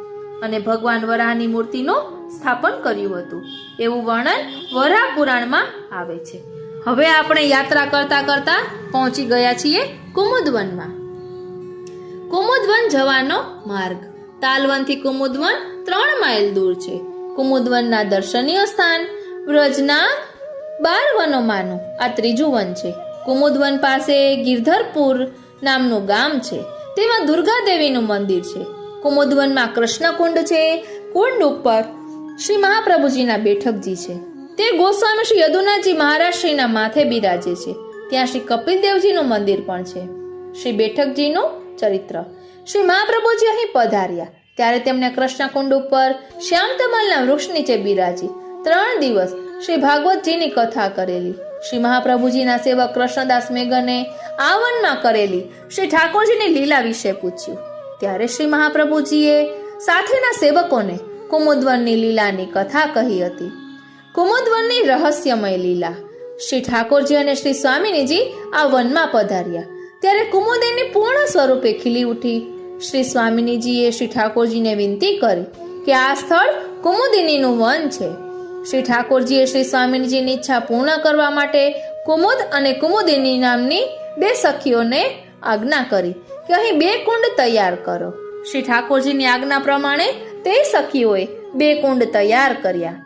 અને ભગવાન વરાહની મૂર્તિનું સ્થાપન કર્યું હતું. એવું વર્ણન વરાહ પુરાણમાં આવે છે. હવે આપણે યાત્રા કરતા કરતા પહોંચી ગયા છીએ કુમુદવનમાં. કુમુદવન જવાનો માર્ગ. તાલવનથી કુમુદવન 3 માઇલ દૂર છે. કુમુદવનના દર્શનીય સ્થાન. વ્રજના 12 વનોમાંનું આ 3જું વન છે. કુમુદવન પાસે ગિરધરપુર નામનું ગામ છે. તેમાં દુર્ગા દેવીનું મંદિર છે. કુમુદવનમાં કૃષ્ણકુંડ છે. કુંડ ઉપર શ્રી મહાપ્રભુજીના બેઠકજી છે. તે ગોસ્વામી શ્રી યદુનાથજી મહારાજ શ્રીના માથે બિરાજે છે. ત્યાં શ્રી કપિલદેવજીનું મંદિર પણ છે. શ્રી બેઠકજીનું ચરિત્ર. શ્રી મહાપ્રભુજી અહીં પધાર્યા ત્યારે તેમણે કૃષ્ણકુંડ ઉપર શ્યામતમલના વૃક્ષ નીચે બિરાજી 3 દિવસ શ્રી ભાગવતજીની કથા કરેલી. શ્રી મહાપ્રભુજીના સેવક કૃષ્ણદાસ મેઘને આ વનમાં કરેલી શ્રી ઠાકોરજીની લીલા વિશે પૂછ્યું. ત્યારે શ્રી મહાપ્રભુજીએ સાથેના સેવકોને કુમુદવનની લીલાની કથા કહી હતી. કુમુદવનની રહસ્યમય લીલા. શ્રી ઠાકોરજી અને શ્રી સ્વામિનીજી આ વનમાં પધાર્યા ત્યારે કુમુદિની પૂર્ણ સ્વરૂપે ખીલી ઉઠી. શ્રી સ્વામિનીજીએ શ્રી ઠાકોરજીને વિનંતી કરી કે આ સ્થળ કુમુદિનીનું વન છે. શ્રી ઠાકોરજીએ શ્રી સ્વામિનીજીની ઈચ્છા પૂર્ણ કરવા માટે કુમુદ અને કુમુદિની નામની 2 સખીઓને આજ્ઞા કરી કે અહીં 2 કુંડ તૈયાર કરો. શ્રી ઠાકોરજીની આજ્ઞા પ્રમાણે તે સખીઓએ 2 કુંડ તૈયાર કર્યા.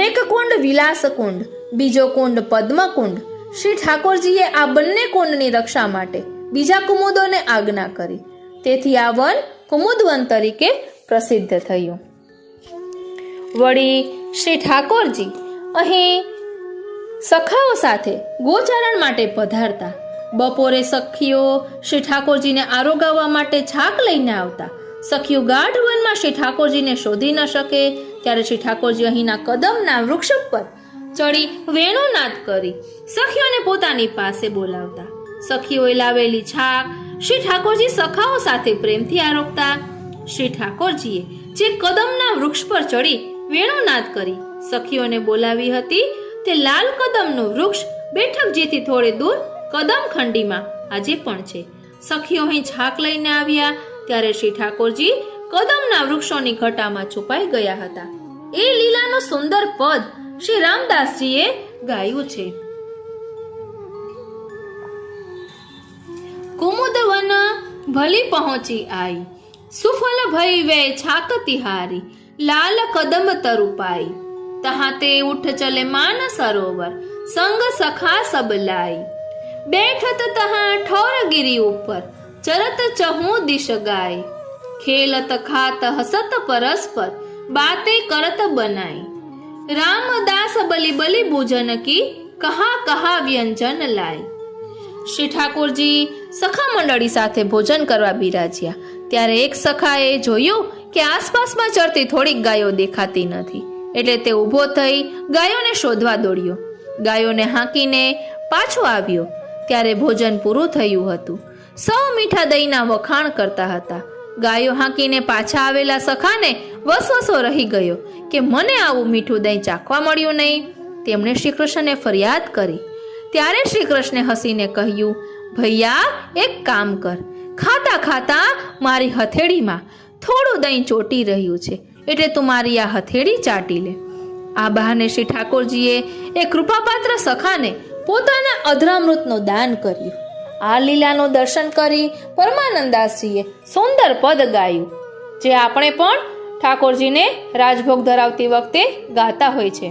એક કુંડ વિલાસ કુંડ, બીજો કુંડ પદ્મકુંડ. શ્રી ઠાકોરજીએ આ બંને કુંડની રક્ષા માટે બીજા કુમુદોને આજ્ઞા કરી. તેથી આ વન કુમુદવન તરીકે પ્રસિદ્ધ થયું. વળી શ્રી ઠાકોરજી અહીં સખાઓ સાથે ગોચારણ માટે પધારતા. બપોરે સખીઓ શ્રી ઠાકોરજીને આરોગાવવા માટે છાક લઈને આવતા. સખીઓ ગાઢ વનમાં શ્રી ઠાકોરજીને શોધી ન શકે ત્યારે શ્રી ઠાકોરજી અહીંના કદમના વૃક્ષ પર ચડી વેણુનાદ કરી સખીઓને પોતાની પાસે બોલાવતા. સખીઓએ લાવેલી છાક શ્રી ઠાકોરજી સખાઓ સાથે પ્રેમથી આરોગતા. શ્રી ઠાકોરજીએ જે કદમના વૃક્ષ પર ચડી વેણુનાદ કરી સખીઓને બોલાવી હતી તે લાલ કદમનું વૃક્ષ બેઠકજીથી થોડે દૂર કદમ ખંડીમાં આજે પણ છે. સખીઓ અહીં છાક લઈને આવ્યા ત્યારે શ્રી ઠાકોરજી કદમના વૃક્ષોની ઘટામાં છુપાઈ ગયા હતા. એ લીલાનું સુંદર પદ શ્રી રામદાસજીએ ગાયું છે. કુમુદવન ભલી પહોંચી આઈ, સુફલ ભઈ વે છાક તિહારી, લાલ કદમ તરુપાઈ, તહાં તે ઉઠ ચલે માન સરોવર, સંગ સખા સબ લાઈ, બેઠત તહાં ઠોર ગિરી ઉપર, ચરત ચહું દિશ ગાય, ખેલત ખાત હસત પરસ્પર, બાતે કરત બનાઈ, રામદાસ બલી બલી ભોજન કી, કહા કહા વ્યંજન લાય. શ્રી ઠાકોરજી સખા મંડળી સાથે ભોજન કરવા બિરાજ્યા ત્યારે એક સખાએ જોયું કે આસપાસમાં ચરતી થોડીક ગાયો દેખાતી નથી એટલે તે ઊભો થઈ ગાયોને શોધવા દોડ્યો. ગાયોને હાંકીને પાછો આવ્યો ત્યારે ભોજન પૂરું થયું હતું. સૌ મીઠા દહીંના વખાણ કરતા હતા. ગાયો હાંકીને પાછા આવેલા સખાને વસવસો રહી ગયો કે મને આવું મીઠું દહીં ચાખવા મળ્યું નહીં. તેમણે શ્રી કૃષ્ણને ફરિયાદ કરી ત્યારે શ્રી કૃષ્ણે હસીને કહ્યું, ભૈયા એક કામ કર, ખાતા ખાતા મારી હથેળીમાં થોડું દહીં ચોટી રહ્યું છે એટલે તું મારી આ હથેળી ચાટી લે. આ બહાને શ્રી ઠાકોરજીએ એ કૃપાપાત્ર સખાને પોતાના અધરામૃતનું દાન કર્યું. આ લીલાનું દર્શન કરી પરમાનંદાસજીએ સુંદર પદ ગાયું જે આપણે પણ ઠાકોરજીને રાજભોગ ધરાવતી વખતે ગાતા હોય છે.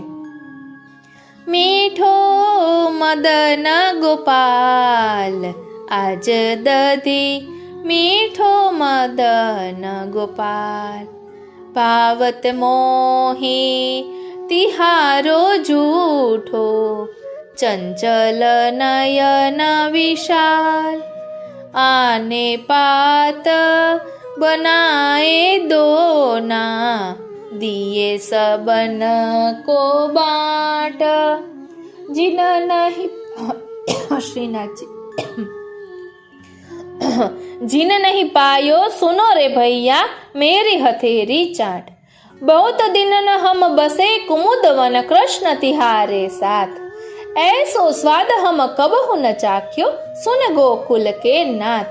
મીઠો મદન ગોપાલ આજ દધી, મીઠો મદન ગોપાલ પાવત મોહી, તિહારો જૂઠો ચંચલ નયન વિશાલ, આને પાત બનાએ દોના, દિયે સબન કો બાટ, જીન નહીં શ્રીનાથજી જીન નહીં પાયો સુનો રે ભૈયા મેરી હથેરી ચાટ, बहुत दिन न हम बसे कुमुदवन कृष्ण तिहारे साथ, ऐसो स्वाद हम कबहु न चाख्यो सुन गोकुल के नाथ,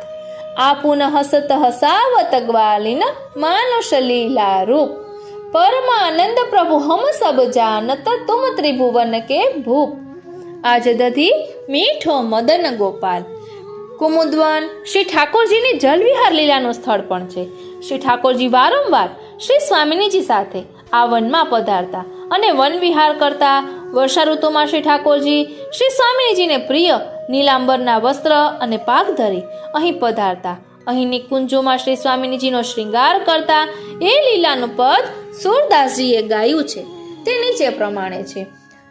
आपुन हसत हसावत ग्वालिन मानुष लीला रूप, परमानंद प्रभु हम सब जानत तुम त्रिभुवन के भूप. आज दधी મીઠો મદન ગોપાલ. કુમુદવન શ્રી ઠાકોરજીની જલવિહાર લીલાનું સ્થળ પણ છે. શ્રી ઠાકોરજી વારંવાર શ્રી સ્વામિનીજી સાથે આ વનમાં પધારતા અને વન વિહાર કરતા. વર્ષા ઋતુમાં શ્રી ઠાકોરજી શ્રી સ્વામિનીજીને પ્રિય નીલાંબરના વસ્ત્ર અને પાક ધરી અહીં પધારતા. અહીંની કુંજોમાં શ્રી સ્વામિનીજીનો શ્રૃંગાર કરતા. એ લીલાનું પદ सूरदासजीए गाયું છે તે નીચે પ્રમાણે છે।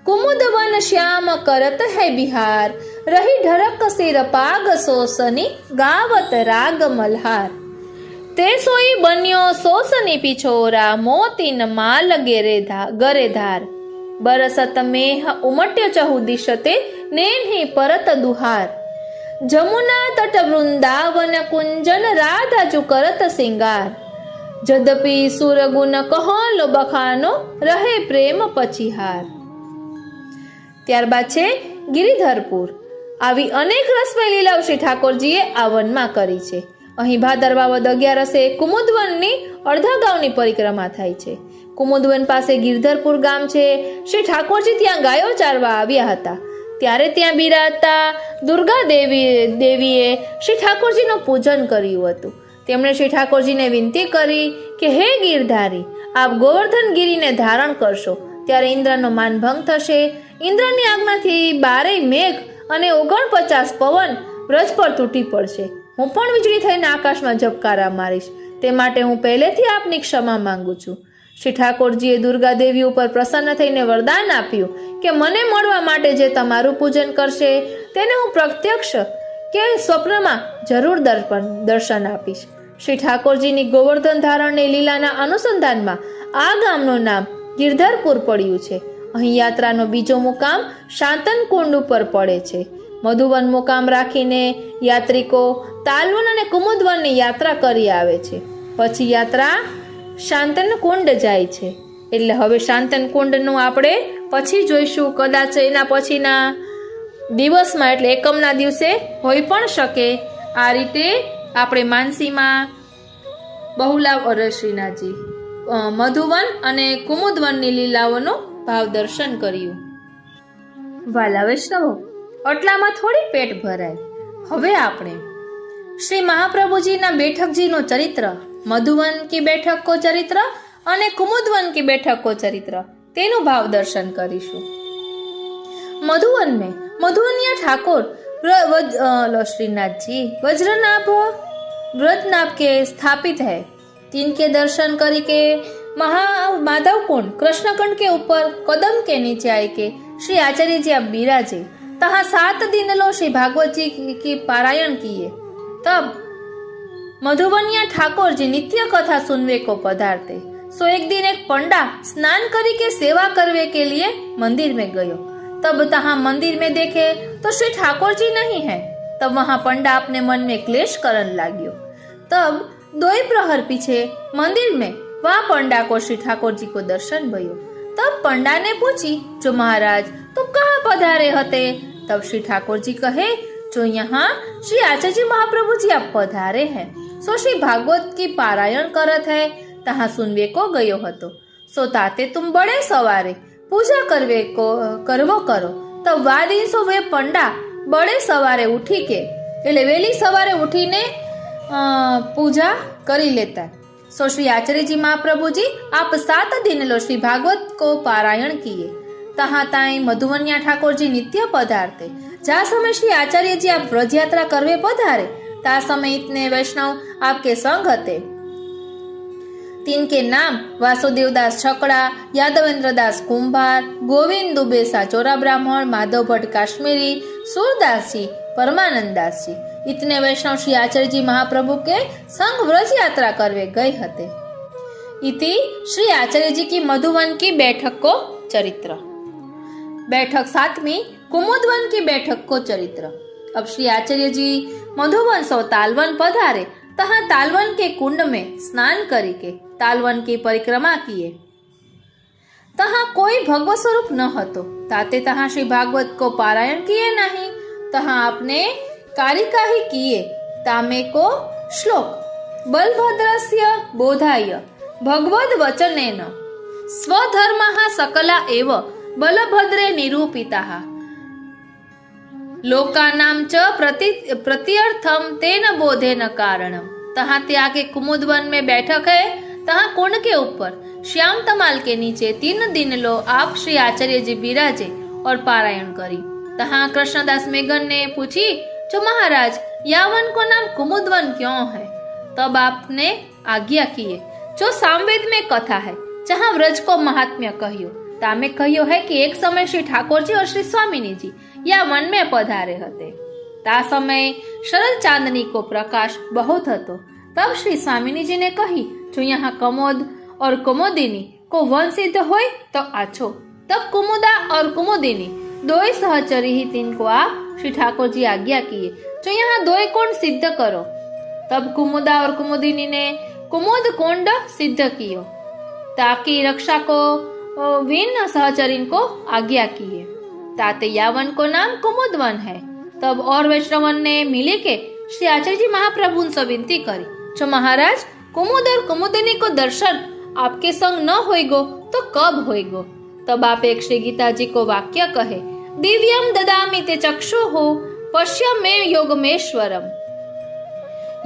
कुमुद वन श्याम करत है बिहार, रही ढरक सिर पाग सोसनी, गावत राग मल्हार। ते सोई बन्यो सोसनी पिछोरा, मोतीन माल गरेधार। बरसत मेह उमट्य चहु दिशते, नेन्ही परत दुहार। जमुना तट वृंदावन कुंजन, राधा जु करत सिंगार। जदपि सुरगुन कहोलो बखानो, रहे प्रेम पछिहार। ત્યારબાદ છે ગિરિધરપુર। આવી અનેક રસમય લીલાઓ શ્રી ઠાકોરજીએ આ વનમાં કરી છે। અહીં ભાદરવા વદ 11 કુમુદવનની અડધા ગાંવની પરિક્રમા થાય છે। કુમુદવન પાસે ગિરિધરપુર ગામ છે। શ્રી ઠાકોરજી ત્યાં ગાયો ચારવા આવ્યા હતા ત્યારે ત્યાં બિરાજતા દુર્ગા દેવીએ શ્રી ઠાકોરજીનું પૂજન કર્યું હતું। તેમણે શ્રી ઠાકોરજીને વિનંતી કરી કે હે ગિરધારી, આપ ગોવર્ધન ગિરીને ધારણ કરશો ત્યારે ઇન્દ્રનો માનભંગ થશે। ઇન્દ્રની આજ્ઞાથી 12 મેઘ અને 49 પવન વ્રજ પર તૂટી પડશે। હું પણ વીજળી થઈને આકાશમાં ઝબકારા મારીશ, તે માટે હું પહેલેથી આપની ક્ષમા માંગુ છું। શ્રી ઠાકોરજીએ દુર્ગા દેવી ઉપર પ્રસન્ન થઈને વરદાન આપ્યું કે મને મળવા માટે જે તમારું પૂજન કરશે તેને હું પ્રત્યક્ષ કે સ્વપ્નમાં જરૂર દર્શન આપીશ। શ્રી ઠાકોરજીની ગોવર્ધન ધારણની લીલાના અનુસંધાનમાં આ ગામનું નામ ગિરધરપુર પડ્યું છે। અહીં યાત્રાનો બીજો મુકામ શાંતન કુંડ ઉપર પડે છે। મધુવન મુકામ રાખીને યાત્રિકો તાલવન અને કુમુદવનની યાત્રા કરી આવે છે। પછી યાત્રા શાંતન કુંડ જાય છે। એટલે હવે શાંતન કુંડનું આપણે પછી જોઈશું, કદાચ એના પછીના દિવસમાં એટલે એકમના દિવસે હોઈ પણ શકે। આ રીતે આપણે માનસીમાં બહુલાવ શ્રીનાથજી મધુવન અને કુમુદવનની લીલાઓનો ભાવ દર્શન કર્યું। વાલા વૈષ્ણવો, આટલામાં થોડી પેટ ભરાય। હવે આપણે શ્રી મહાપ્રભુજીના બેઠકજીનું ચરિત્ર, મધુવન કી બેઠક કો ચરિત્ર અને કુમુદવન કી બેઠક કો ચરિત્ર તેનું ભાવ દર્શન કરીશું। मधुवन में मधुवनिया ठाकुर श्रीनाथ जी वज्रनाभ व्रतनाभ के स्थापित है। तिनके दर्शन करके माधव कुंड कृष्णकुंड के ऊपर कदम के नीचे आए के श्री आचार्य जी आप बिराजे। तहाँ 7 दिन लो श्री भागवत जी की पारायण किए। तब मधुवनिया ठाकुर जी नित्य कथा सुनवे को पधारते। सो एक दिन एक पंडा स्नान करी के सेवा करने के लिए मंदिर में गयो। तब तहाँ मंदिर में देखे तो श्री ठाकुर जी नहीं है। तब वहाँ पंडा अपने मन में क्लेश करने लाग्यो। तब 2 प्रहर पीछे मंदिर में वह पंडा को श्री ठाकुर जी को दर्शन भयो। तब पंडा ने पूछी, जो महाराज तुम कहाँ पधारे हते? तब श्री ठाकुर जी कहे, जो यहाँ श्री आचार्य जी महाप्रभु जी आप पधारे हैं। सो श्री भागवत की पारायण करत है, तहाँ सुनवे को गयो हतो। सो ताते तुम बड़े सवारे पूजा करवो करो। तब वा दिन सो वे पंडा बड़े सवारे उठी के એટલે વેલી સવારે ઉઠીને પૂજા કરી લેતા। सो श्री आचार्य जी महाप्रभु जी आप 7 दिन लो श्री भागवत को पारायण किए। तहाँ ताई मधुवनिया ठाकुर जी नित्य पधारते। जा समय श्री आचार्य जी आप व्रज यात्रा करवे पधारे, ता समय इतने वैष्णव आपके संग हते। तिनके नाम वासुदेवदास छकड़ा, यादवेंद्र दास कुंभार, गोविंद दुबे साचोरा ब्राह्मण, माधव भट्ट काश्मीरी, सूरदास जी, परमानंद दास जी। इतने वैष्णव श्री आचार्य जी महाप्रभु के संग व्रज यात्रा करवे गए हते। इति श्री आचार्य जी की मधुवन की बैठक को चरित्र। बैठक 7वीं कुमुदवन की बैठक को चरित्र। अब श्री आचार्य जी मधुवन सो तालवन पधारे। तहाँ तालवन के कुंड में स्नान करके तालवन की परिक्रमा किए। तहाँ कोई भगवत स्वरूप न हतो। ताते तहाँ श्री भागवत को पारायण किए नहीं। तहाँ आपने कारिका ही किए। तामे को श्लोक बलभद्रस्य बोधाय भगवद वचनेन स्वधर्मः सकला एव बलभद्रे निरूपिताः लोकानां च प्रत्यर्थम तेन बोधेन कारणम। तहाँ त्यागे कुमुदवन में बैठक है। तहाँ कुंड के ऊपर श्याम तमाल के नीचे 3 दिन लो आप श्री आचार्य जी विराजे और पारायण करी। तहाँ कृष्णदास मेघन ने पूछी, जो महाराज यावन को नाम कुमुदवन क्यों है? तब आपने आज्ञा किए, जो सामवेद में कथा है, जहाँ व्रज को महात्म्य कहियो। तामे कहियो है कि एक समय श्री ठाकुर जी और श्री स्वामिनी जी या वन में पधारे हते। ता समय शरद चांदनी को प्रकाश बहुत हतो। तब श्री स्वामिनी जी ने कही, जो यहाँ कमोद और कुमुदिनी को वन सिद्ध होय तो आछो। तब कुमुदा और कुमुदिनी दोय सहचरी ही तिनको आप श्री ठाकुर जी आज्ञा किए, जो यहाँ दोय कोण सिद्ध करो। तब कुमुदा और कुमुदिनी ने कुमुद कोंड सिद्ध कियो, ताकि रक्षा को विन सहचरीन को आज्ञा किए। ताते यावन को नाम कुमुदवन है। तब और वैष्णवन ने मिले के श्री आचार्य जी महाप्रभु से विनती करी, जो महाराज कुमुद और कुमुदिनी को दर्शन आपके संग न होएगो तो कब होएगो। तब आप एक श्री गीता जी को वाक्य कहे, दिव्यम ददामि ते चक्षु हो पश्य में योगमेश्वरम।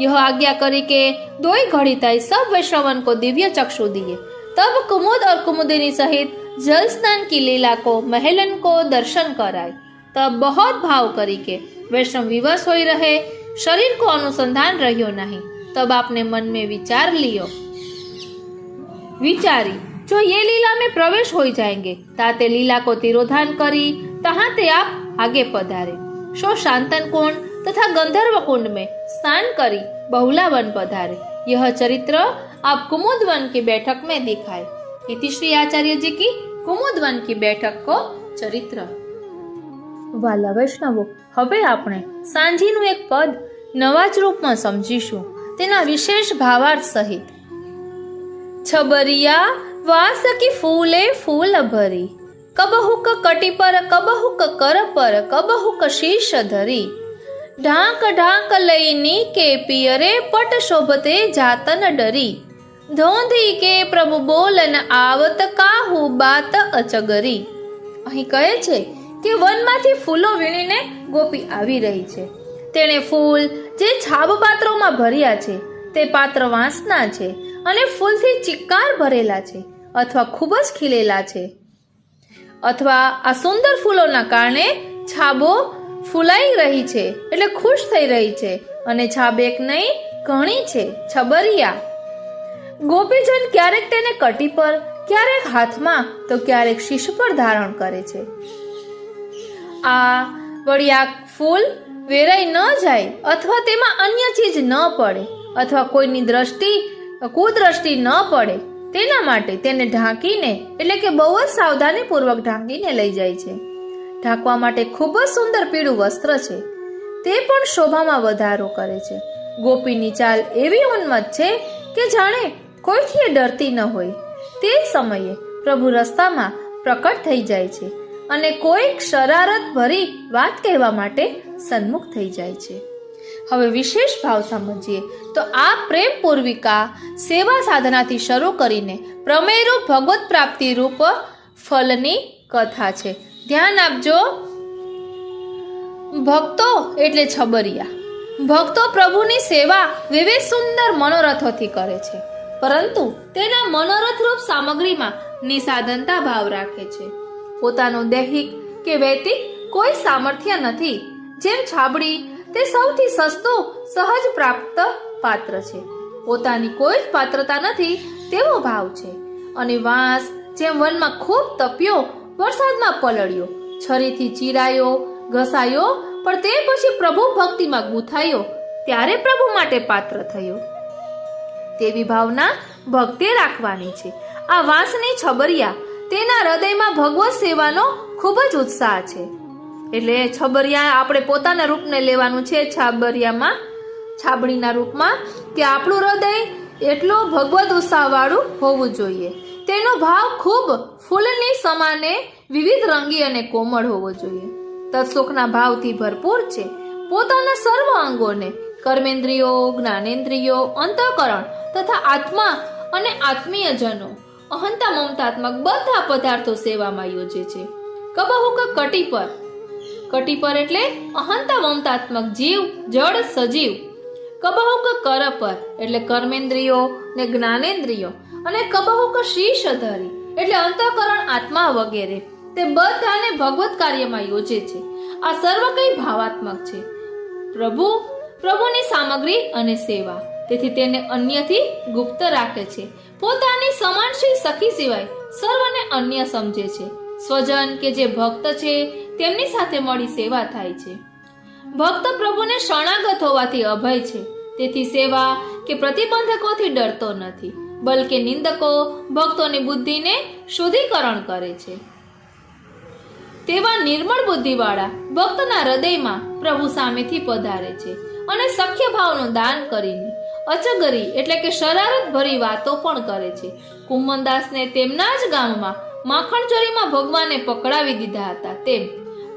यह आज्ञा करी के दोई घड़ी ताई सब वैष्णवन को दिव्य चक्षु दिए। तब कुमुद और कुमुदिनी सहित जल स्नान की लीला को महलन को दर्शन कराए। तब बहुत भाव करी के वैष्णव विवश होई रहे, शरीर को अनुसंधान रहियो नहीं। तब आपने मन में विचार लियो, विचारी जो ये लीला में प्रवेश हो जाएंगे, ताते लीला को तिरोधान करी तहाँ ते आप आगे पधारे। सो शांतन कुंड तथा गंधर्व कुंड में स्नान करी बहुला वन पधारे। यह चरित्र आप कुमुद वन की बैठक में दिखाए। इति श्री आचार्य जी की कुमुद वन की बैठक को चरित्र। વાલા વૈષ્ણવો, હવે આપણે સાંજીનું એક પદ નવા જ રૂપમાં સમજીશું, તેના વિશેષ ભાવાર્થ સહિત। છબરિયા વાસ કી ફૂલે ફૂલ ભરી, કબહુક કટી પર કબહુક કર પર કબહુક શીશ ધરી, ઢાંક ઢાંક લઈની કે પિયરે પટ શોભતે જાતન ડરી, ધોંધી કે પ્રભુ બોલન આવત કાહુ બાત અચગરી। અહીં કહે છે કે વનમાંથી ફૂલો વીણીને ગોપી આવી રહી છે। તેણે ફૂલ જે છાબ પાત્રોમાં ભર્યા છે તે પાત્ર વાંસના છે અને ફૂલથી ચિક્કાર ભરેલા છે અથવા ખૂબ જ ખીલેલા છે, અથવા આ સુંદર ફૂલોના કારણે છાબો ફૂલાઈ રહી છે એટલે ખુશ થઈ રહી છે અને છાબ એક નહીં ઘણી છે, છબરિયા। ગોપીજન ક્યારેક તેને કટી પર, ક્યારેક હાથમાં તો ક્યારેક શીશ પર ધારણ કરે છે। આ વળી આ ફૂલ વેરાઈ ન જાય અથવા તેમાં અન્ય ચીજ ન પડે અથવા કોઈની દ્રષ્ટિ કુદ્રષ્ટિ ન પડે તેના માટે તેને ઢાંકીને એટલે કે બહુ જ સાવધાનીપૂર્વક ઢાંકીને લઈ જાય છે। ઢાંકવા માટે ખૂબ જ સુંદર પીળું વસ્ત્ર છે, તે પણ શોભામાં વધારો કરે છે। ગોપીની ચાલ એવી ઉન્મત્ત છે કે જાણે કોઈથી ડરતી ન હોય। તે જ સમયે પ્રભુ રસ્તામાં પ્રકટ થઈ જાય છે અને કોઈક શરારત ભરી વાત કહેવા માટે સન્મુખ થઈ જાય છે। હવે વિશેષ ભાવ સમજીએ તો આ પ્રેમ પૂર્વિકા સેવા સાધનાથી શરૂ કરીને પ્રમેયરૂપ ભગવત પ્રાપ્તિ રૂપ ફલની કથા છે। ધ્યાન આપજો, ભક્તો એટલે છબરિયા। ભક્તો પ્રભુની સેવા વિવિધ સુંદર મનોરથોથી કરે છે, પરંતુ તેના મનોરથ રૂપ સામગ્રીમાં નિસાધનતા ભાવ રાખે છે। પોતાનું દૈહિક કે વૈતિક કોઈ સામર્થ્ય નથી। જેમ છાબડી તે સૌથી સસ્તું સહજ પ્રાપ્ત પાત્ર છે, પોતાની કોઈ જ પાત્રતા નથી તેવો ભાવ છે। અને વાંસ જેમ વનમાં ખૂબ તપ્યો, વરસાદમાં પલળ્યો, છરીથી ચીરાયો, ઘસાયો, પણ તે પછી પ્રભુ ભક્તિમાં ગૂંથાયો, ત્યારે પ્રભુ માટે પાત્ર થયો। તેવી ભાવના ભક્તે રાખવાની છે। આ વાંસની છબરિયા તેના હૃદયમાં ભગવત સેવાનો ખૂબ જ ઉત્સાહ છે। એટલે છબરિયા આપણે પોતાના રૂપને લેવાનું છે છાબરિયામાં, છાબડીના રૂપમાં, કે આપણું હૃદય એટલો ભગવત ઉત્સાહવાળું હોવું જોઈએ। તેનો ભાવ ખૂબ ફૂલની સમાને વિવિધ રંગી અને કોમળ હોવો જોઈએ। તત્સુખના ભાવથી ભરપૂર છે। પોતાના સર્વ અંગોને કર્મેન્દ્રિયો, જ્ઞાનેન્દ્રિયો, અંતઃકરણ તથા આત્મા અને આત્મીયજનો અહંતા મમતાત્મક બધા પદાર્થો સેવામાં યોજે છે। કબહુક કટી પર, કટી પર એટલે અહંતા મમતાત્મક જીવ, જડ, સજીવ। કબહુક કર પર એટલે કર્મેન્દ્રિયો ને જ્ઞાનેન્દ્રિયો, અને કબહુક શીશ ધરી એટલે અંતઃકરણ, આત્મા વગેરે તે બધાને ભગવત કાર્યમાં યોજે છે। આ સર્વ કઈ ભાવાત્મક છે। પ્રભુની સામગ્રી અને સેવા, તેથી તેને અન્યથી ગુપ્ત રાખે છે, પોતાની સમાનશીલ સખી સિવાય સર્વને અન્ય સમજે છે. સ્વજન કે જે ભક્ત છે તેમની સાથે મળી સેવા થાય છે. ભક્ત પ્રભુને શરણાગત હોવાથી અભય છે, તેથી સેવા કે પ્રતિબંધકોથી ડરતો નથી, બલકે નિંદકો ભક્તોની બુદ્ધિને શુદ્ધિકરણ કરે છે. તેવા નિર્મળ બુદ્ધિવાળા ભક્તના હૃદયમાં પ્રભુ સામેથી પધારે છે અને સખ્ય ભાવનું દાન કરીને અચગરી એટલે કે શરારત ભરી વાતો પણ કરે છે. કુમનદાસને તેમના જ ગામમાં માખણચોરીમાં ભગવાને પકડાવી દીધા હતા, તેમ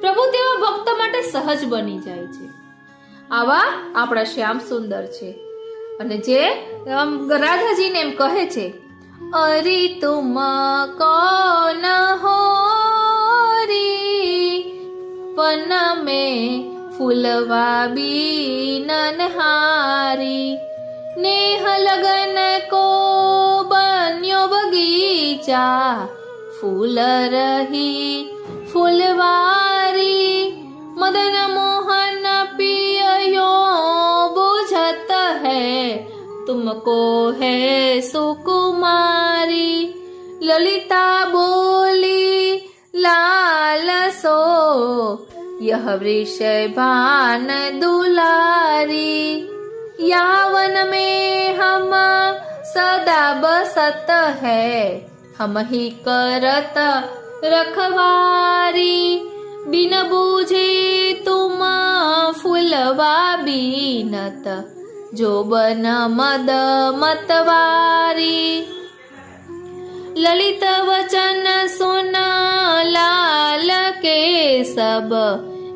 પ્રભુ તેવા ભક્ત માટે સહજ બની જાય છે. આવા આપણા શ્યામ સુંદર છે અને જે રાધાજીને એમ કહે છે, અરી તુમ કોન હો રી પન में फूलवा बीनन हारी, नेह लगन को बन्यो बगीचा, फूल रही फूलवारी, मदन मोहन पियो बुझत है, तुमको है सुकुमारी, ललिता बोली लाल सो यह वृषभान दुलारी, यावन में हम सदा बसत है, हम ही करत रखवारी, बिन बूझे तुम फूलवा बीनत, जो बन मद मतवारी, ललित वचन सुन लाल के सब,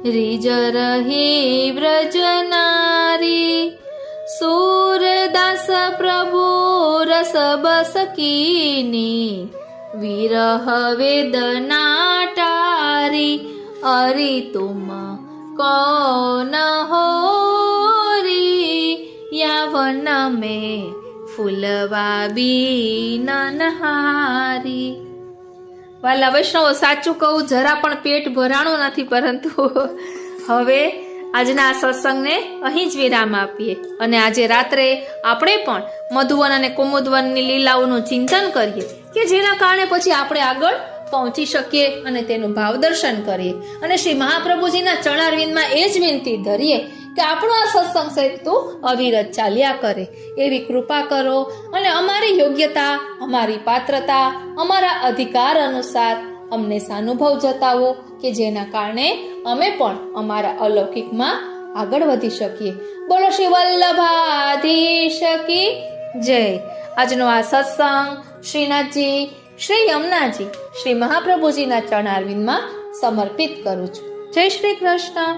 रिज रही व्रज नारी, सूरदास प्रभु रस बस कीनी, विरह वेदना टारी, अरि तुम कौन हो री, यावन में ફૂલવા બીનન હારી. વાલા વૈષ્ણવો, સાચું કહું, જરા પણ પેટ ભરાણું નથી, પરંતુ હવે આજના આ સત્સંગને અહીં જ વિરામ આપીએ અને આજે રાત્રે આપણે પણ મધુવન અને કુમુદવનની લીલાઓનું ચિંતન કરીએ કે જેના કારણે પછી આપણે આગળ પહોંચી શકીએ અને તેનું ભાવ દર્શન કરીએ અને શ્રી મહાપ્રભુજીના ચરણારવિંદમાં એ જ વિનંતી ધરીએ કે આપણો આ સત્સંગ સેતુ અવિરત ચાલ્યા કરે એવી કૃપા કરો અને અમારી યોગ્યતા, અમારી પાત્રતા, અમારા અધિકાર અનુસાર અમને સાનુભવ જતાવો કે જેના કારણે અમે પણ અમારા અલૌકિકમાં આગળ વધી શકીએ. બોલો શ્રી વલ્લભાધીશ કી જય. આજનો આ સત્સંગ શ્રીનાથજી, શ્રી યમુનાજી, શ્રી મહાપ્રભુજીના ચરણારવિંદમાં સમર્પિત કરું છું. જય શ્રી કૃષ્ણ.